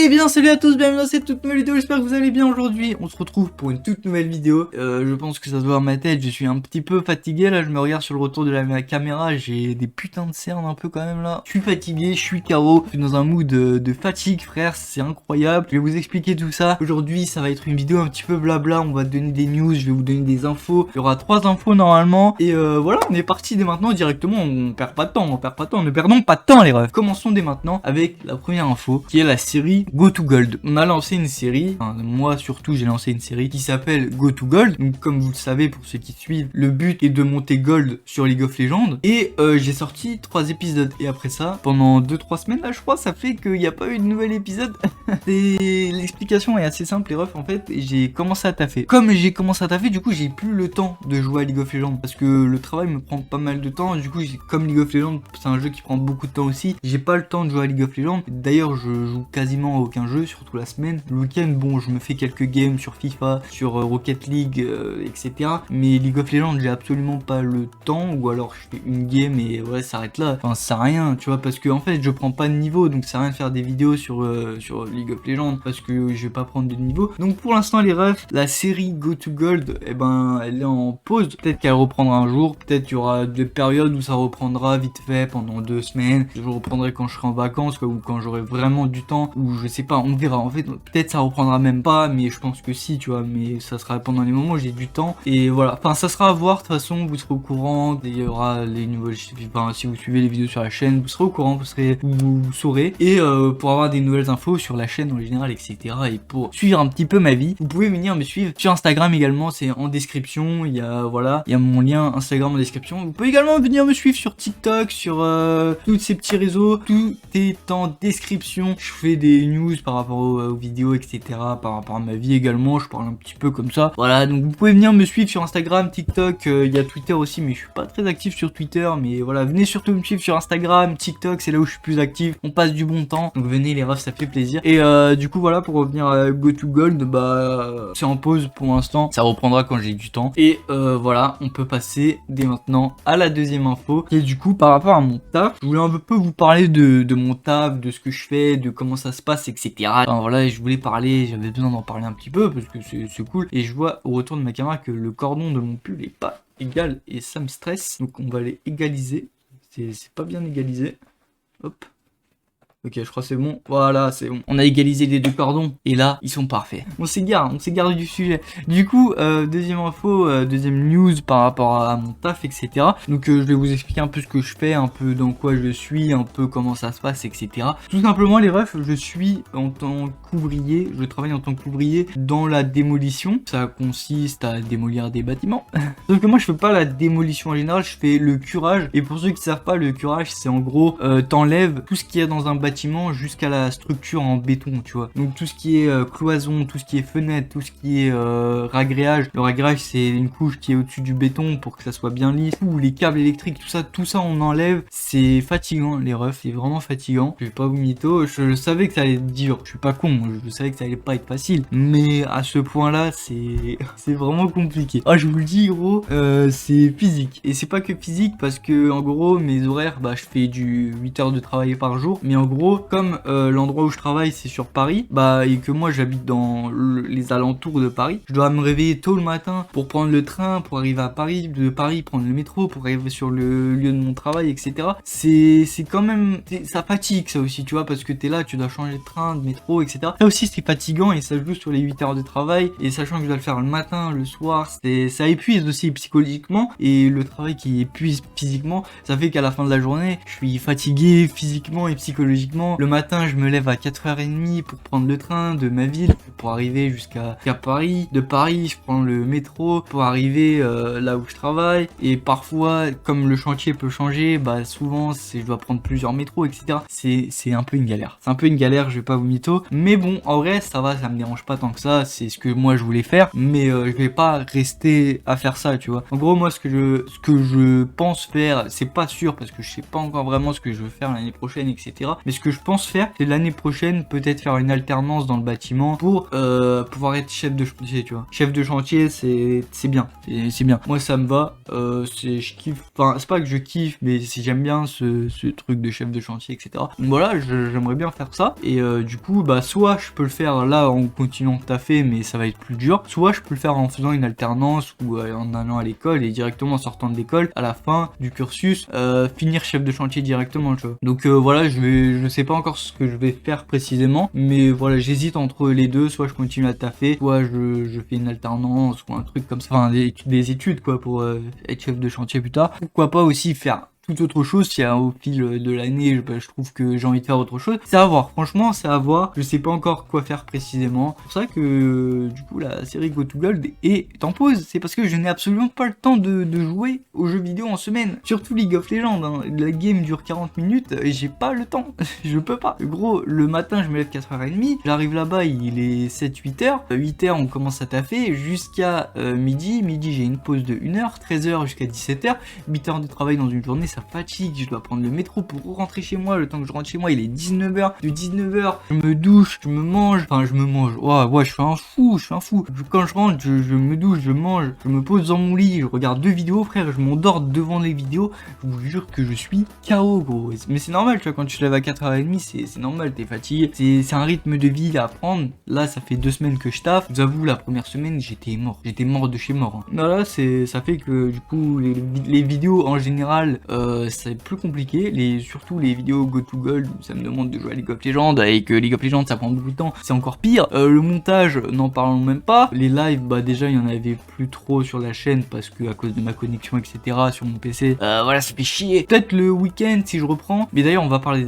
Eh bien salut à tous, bienvenue dans cette toute nouvelle vidéo, j'espère que vous allez bien aujourd'hui. On se retrouve pour une toute nouvelle vidéo. Je pense que ça se voit à ma tête, je suis un petit peu fatigué là, je me regarde sur le retour de la caméra, j'ai des putains de cernes un peu quand même là. Je suis fatigué, je suis KO, je suis dans un mood de fatigue frère, c'est incroyable. Je vais vous expliquer tout ça. Aujourd'hui ça va être une vidéo un petit peu blabla, on va donner des news, je vais vous donner des infos. Il y aura 3 infos normalement. Et voilà, on est parti dès maintenant directement, on perd pas de temps, ne perdons pas de temps les refs. Commençons dès maintenant avec la première info qui est la série Go to Gold. On a lancé une série, enfin, moi surtout j'ai lancé une série qui s'appelle Go to Gold. Donc comme vous le savez pour ceux qui suivent, le but est de monter Gold sur League of Legends. Et j'ai sorti 3 épisodes. Et après ça, pendant 2-3 semaines là je crois, ça fait qu'il n'y a pas eu de nouvel épisode. L'explication est assez simple les refs en fait. J'ai commencé à taffer. Comme j'ai commencé à taffer, du coup j'ai plus le temps de jouer à League of Legends. Parce que le travail me prend pas mal de temps. Du coup comme League of Legends c'est un jeu qui prend beaucoup de temps aussi, j'ai pas le temps de jouer à League of Legends. D'ailleurs je joue quasiment à aucun jeu, surtout la semaine. Le week-end, bon, je me fais quelques games sur FIFA, sur Rocket League, etc. Mais League of Legends, j'ai absolument pas le temps, ou alors je fais une game et ouais, ça s'arrête là. Enfin, ça sert à rien, tu vois, parce que en fait, je prends pas de niveau, donc ça sert à rien de faire des vidéos sur League of Legends, parce que je vais pas prendre de niveau. Donc pour l'instant, les refs, la série Go to Gold, eh ben, elle est en pause. Peut-être qu'elle reprendra un jour, peut-être qu'il y aura des périodes où ça reprendra vite fait pendant 2 semaines. Je reprendrai quand je serai en vacances, quoi, ou quand j'aurai vraiment du temps, ou je sais pas, on verra. En fait, peut-être ça reprendra même pas, mais je pense que si, tu vois, mais ça sera pendant les moments où j'ai du temps. Et voilà, enfin, ça sera à voir. De toute façon, vous serez au courant. Il y aura les nouvelles, enfin, si vous suivez les vidéos sur la chaîne, vous serez au courant, vous saurez. Et pour avoir des nouvelles infos sur la chaîne en général, etc. Et pour suivre un petit peu ma vie, vous pouvez venir me suivre sur Instagram également. C'est en description. Il y a, voilà, il y a mon lien Instagram en description. Vous pouvez également venir me suivre sur TikTok, sur tous ces petits réseaux. Tout est en description. Je fais des news par rapport aux vidéos, etc. Par rapport à ma vie également, je parle un petit peu comme ça. Voilà, donc vous pouvez venir me suivre sur Instagram, TikTok, il y a Twitter aussi, mais je suis pas très actif sur Twitter. Mais voilà, venez surtout me suivre sur Instagram, TikTok, c'est là où je suis plus actif. On passe du bon temps, donc venez les refs, ça fait plaisir. Et du coup, voilà, pour revenir à Go to Gold, bah c'est en pause pour l'instant. Ça reprendra quand j'ai du temps. Et voilà, on peut passer dès maintenant à la deuxième info. Et du coup, par rapport à mon taf, je voulais un peu vous parler de mon taf, de ce que je fais, de comment ça se passe, etc. Enfin, voilà, je voulais parler, j'avais besoin d'en parler un petit peu parce que c'est cool. Et je vois au retour de ma caméra que le cordon de mon pull est pas égal et ça me stresse. Donc on va les égaliser. C'est pas bien égalisé. Hop. Ok, je crois que c'est bon. Voilà, c'est bon. On a égalisé les deux cordons. Et là, ils sont parfaits. On s'égare du sujet. Du coup, deuxième info, deuxième news par rapport à mon taf, etc. Donc, je vais vous expliquer un peu ce que je fais, un peu dans quoi je suis, un peu comment ça se passe, etc. Tout simplement, les refs, je suis en tant qu'ouvrier. Je travaille en tant qu'ouvrier dans la démolition. Ça consiste à démolir des bâtiments. Sauf que moi, je fais pas la démolition en général, je fais le curage. Et pour ceux qui savent pas, le curage, c'est en gros, t'enlèves tout ce qu'il y a dans un bâtiment jusqu'à la structure en béton, tu vois. Donc tout ce qui est cloison, tout ce qui est fenêtre, tout ce qui est ragréage. Le ragréage c'est une couche qui est au-dessus du béton pour que ça soit bien lisse. Ou les câbles électriques, tout ça on enlève. C'est fatigant les refs, c'est vraiment fatigant. Je vais pas vous mytho, je savais que ça allait être dur. Je suis pas con, je savais que ça allait pas être facile. Mais à ce point-là, c'est vraiment compliqué. Ah je vous le dis gros, c'est physique. Et c'est pas que physique parce que en gros mes horaires, bah je fais du 8 heures de travail par jour. Mais en gros comme l'endroit où je travaille c'est sur Paris, bah et que moi j'habite dans les alentours de Paris, je dois me réveiller tôt le matin pour prendre le train, pour arriver à Paris, de Paris prendre le métro, pour arriver sur le lieu de mon travail, etc. C'est quand même, ça fatigue ça aussi, tu vois, parce que t'es là, tu dois changer de train, de métro, etc. Ça aussi c'est fatigant et ça joue sur les 8 heures de travail, et sachant que je dois le faire le matin, le soir, ça épuise aussi psychologiquement, et le travail qui épuise physiquement, ça fait qu'à la fin de la journée, je suis fatigué physiquement et psychologiquement. Le matin, je me lève à 4h30 pour prendre le train de ma ville pour arriver jusqu'à Paris. De Paris, je prends le métro pour arriver là où je travaille. Et parfois, comme le chantier peut changer, bah souvent, je dois prendre plusieurs métros, etc. C'est un peu une galère. C'est un peu une galère, je vais pas vous mytho. Mais bon, en vrai, ça va, ça me dérange pas tant que ça. C'est ce que moi, je voulais faire. Mais je vais pas rester à faire ça, tu vois. En gros, moi, ce que je pense faire, c'est pas sûr parce que je sais pas encore vraiment ce que je veux faire l'année prochaine, etc. Mais ce que je pense faire, c'est l'année prochaine peut-être faire une alternance dans le bâtiment pour pouvoir être chef de chantier, tu vois. Chef de chantier, c'est bien, c'est bien. Moi ça me va, je kiffe, enfin c'est pas que je kiffe, mais j'aime bien ce truc de chef de chantier, etc. Donc voilà, j'aimerais bien faire ça. Et du coup, bah soit je peux le faire là en continuant de taffer, mais ça va être plus dur. Soit je peux le faire en faisant une alternance ou en allant à l'école et directement en sortant de l'école, à la fin du cursus, finir chef de chantier directement, tu vois. Donc voilà, je sais pas encore ce que je vais faire précisément, mais voilà, j'hésite entre les deux. Soit je continue à taffer, soit je fais une alternance ou un truc comme ça, enfin des études quoi pour être chef de chantier plus tard. Pourquoi pas aussi faire tout autre chose si au fil de l'année je trouve que j'ai envie de faire autre chose. C'est à voir, franchement c'est à voir, je sais pas encore quoi faire précisément. C'est pour ça que du coup la série Go to Gold est en pause, c'est parce que je n'ai absolument pas le temps de jouer aux jeux vidéo en semaine, surtout League of Legends, hein. La game dure 40 minutes et j'ai pas le temps, je peux pas. Gros, le matin je me lève 4h30, j'arrive là-bas il est 7-8h, 8h on commence à taffer jusqu'à midi j'ai une pause de 1h, 13h jusqu'à 17h, 8h de travail dans une journée, ça fatigue, je dois prendre le métro pour rentrer chez moi, le temps que je rentre chez moi il est 19h, de 19h je me douche, je me mange, ouais je suis un fou, quand je rentre je me douche, je mange, je me pose dans mon lit, je regarde 2 vidéos frère, je m'endors devant les vidéos, je vous jure que je suis KO gros, mais c'est normal tu vois, quand tu te lèves à 4h30 c'est normal, t'es fatigué, c'est un rythme de vie à prendre. Là ça fait 2 semaines que je taffe, je vous avoue la première semaine j'étais mort de chez mort, hein. Là ça fait que du coup les vidéos en général c'est plus compliqué, surtout les vidéos Go to Gold où ça me demande de jouer à League of Legends et que League of Legends ça prend beaucoup de temps, c'est encore pire. Le montage, n'en parlons même pas. Les lives, bah déjà il y en avait plus trop sur la chaîne parce que à cause de ma connexion etc sur mon PC, voilà ça fait chier. Peut-être le week-end si je reprends, mais d'ailleurs on va parler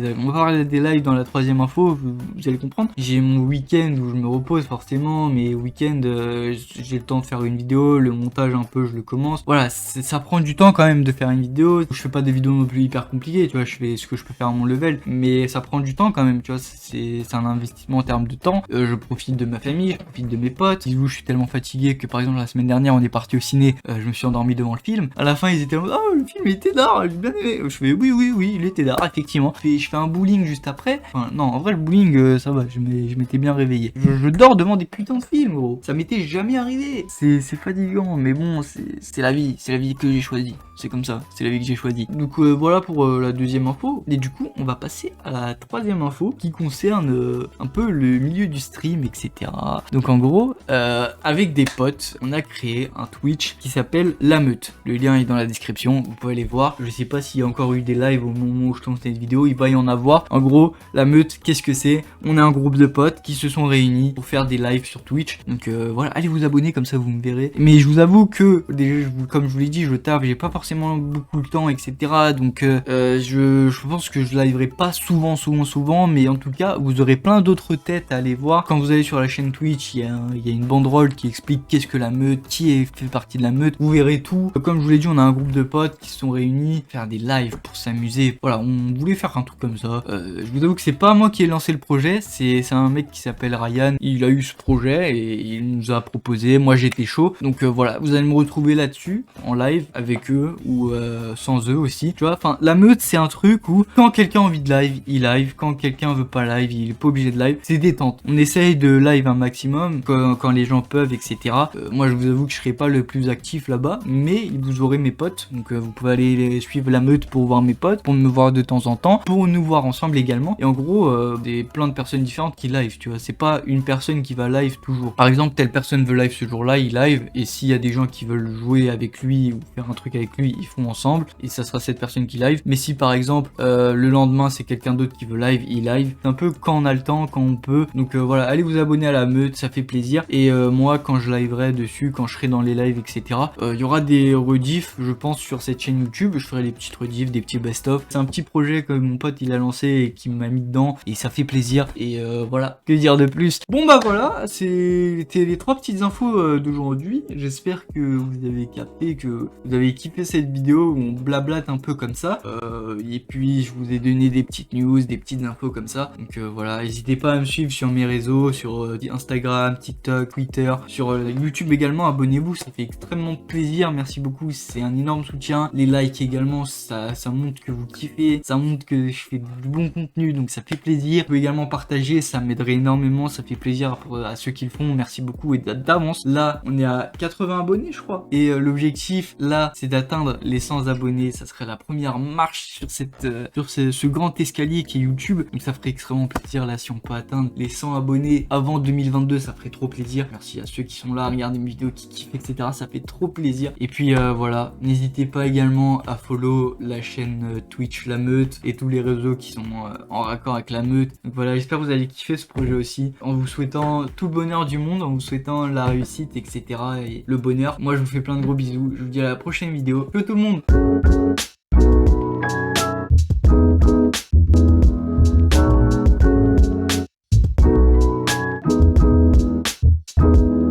des lives dans la troisième info, vous allez comprendre. J'ai mon week-end où je me repose forcément, mais week-end j'ai le temps de faire une vidéo, le montage un peu je le commence, voilà ça prend du temps quand même de faire une vidéo. Je fais pas des vidéos non plus hyper compliquées, tu vois, je fais ce que je peux faire à mon level, mais ça prend du temps quand même, tu vois, c'est un investissement en termes de temps. Je profite de ma famille, je profite de mes potes. Je suis tellement fatigué que par exemple la semaine dernière on est parti au ciné, je me suis endormi devant le film. À la fin ils étaient en mode oh le film il était d'art, j'ai bien aimé. Je fais oui il était d'art effectivement. Je fais un bowling juste après. Enfin non en vrai le bowling ça va, je m'étais bien réveillé. Je dors devant des putains de films gros. Ça m'était jamais arrivé. C'est fatigant mais bon c'est la vie que j'ai choisie. C'est comme ça, c'est la vie que j'ai choisie. Donc voilà pour la deuxième info. Et du coup, on va passer à la troisième info qui concerne un peu le milieu du stream, etc. Donc en gros, avec des potes, on a créé un Twitch qui s'appelle La Meute. Le lien est dans la description, vous pouvez aller voir. Je sais pas s'il y a encore eu des lives au moment où je tourne cette vidéo, il va y en avoir. En gros, La Meute, qu'est-ce que c'est? On est un groupe de potes qui se sont réunis pour faire des lives sur Twitch. Donc voilà, allez vous abonner, comme ça vous me verrez. Mais je vous avoue que, déjà, comme je vous l'ai dit, je taffe, j'ai pas forcément beaucoup de temps, etc. Donc je pense que je liverai pas souvent, mais en tout cas vous aurez plein d'autres têtes à aller voir. Quand vous allez sur la chaîne Twitch, il y a une banderole qui explique qu'est-ce que la meute, qui fait partie de la meute, vous verrez tout. Comme je vous l'ai dit, on a un groupe de potes qui se sont réunis, faire des lives pour s'amuser. Voilà, on voulait faire un truc comme ça. Je vous avoue que c'est pas moi qui ai lancé le projet, c'est un mec qui s'appelle Ryan, il a eu ce projet et il nous a proposé, moi j'étais chaud. Donc voilà, vous allez me retrouver là-dessus en live avec eux ou sans eux aussi, tu vois. Enfin la meute c'est un truc où quand quelqu'un a envie de live, il live, quand quelqu'un veut pas live, il est pas obligé de live, c'est détente. On essaye de live un maximum quand les gens peuvent, etc. Moi je vous avoue que je serai pas le plus actif là-bas, mais vous aurez mes potes, donc vous pouvez aller suivre la meute pour voir mes potes, pour me voir de temps en temps, pour nous voir ensemble également. Et en gros plein de personnes différentes qui live, tu vois, c'est pas une personne qui va live toujours. Par exemple telle personne veut live ce jour-là, il live, et s'il y a des gens qui veulent jouer avec lui ou faire un truc avec lui, ils font ensemble et ça sera cette personne qui live. Mais si par exemple le lendemain c'est quelqu'un d'autre qui veut live, il live. C'est un peu quand on a le temps, quand on peut. Donc voilà, allez vous abonner à la meute, ça fait plaisir. Et moi quand je liverai dessus, quand je serai dans les lives, etc. Il y aura des rediffs, je pense, sur cette chaîne YouTube. Je ferai des petites rediffs, des petits best-of. C'est un petit projet que mon pote il a lancé et qui m'a mis dedans et ça fait plaisir. Et voilà, que dire de plus. Bon bah voilà, c'était les 3 petites infos d'aujourd'hui. J'espère que vous avez capté, que vous avez kiffé cette vidéo où on blablate un peu comme ça. Et puis je vous ai donné des petites news, des petites infos comme ça. Donc voilà, n'hésitez pas à me suivre sur mes réseaux, sur Instagram, TikTok, Twitter, sur YouTube également. Abonnez-vous, ça fait extrêmement plaisir. Merci beaucoup, c'est un énorme soutien. Les likes également, ça montre que vous kiffez, ça montre que je fais du bon contenu, donc ça fait plaisir. Vous pouvez également partager, ça m'aiderait énormément, ça fait plaisir à ceux qui le font. Merci beaucoup et d'avance. Là, on est à 80 abonnés, je crois. Et l'objectif, là, c'est d'atteindre les 100 abonnés. Ça serait la première marche sur ce grand escalier qui est YouTube. Donc ça ferait extrêmement plaisir là si on peut atteindre les 100 abonnés avant 2022, ça ferait trop plaisir. Merci à ceux qui sont là, à regarder mes vidéos, qui kiffent, etc. Ça fait trop plaisir. Et puis voilà, n'hésitez pas également à follow la chaîne Twitch La Meute et tous les réseaux qui sont en raccord avec La Meute. Donc voilà, j'espère que vous allez kiffer ce projet aussi. En vous souhaitant tout le bonheur du monde, en vous souhaitant la réussite, etc. et le bonheur. Moi, je vous fais plein de gros bisous. Je vous dis à la prochaine vidéo. Ciao tout le monde!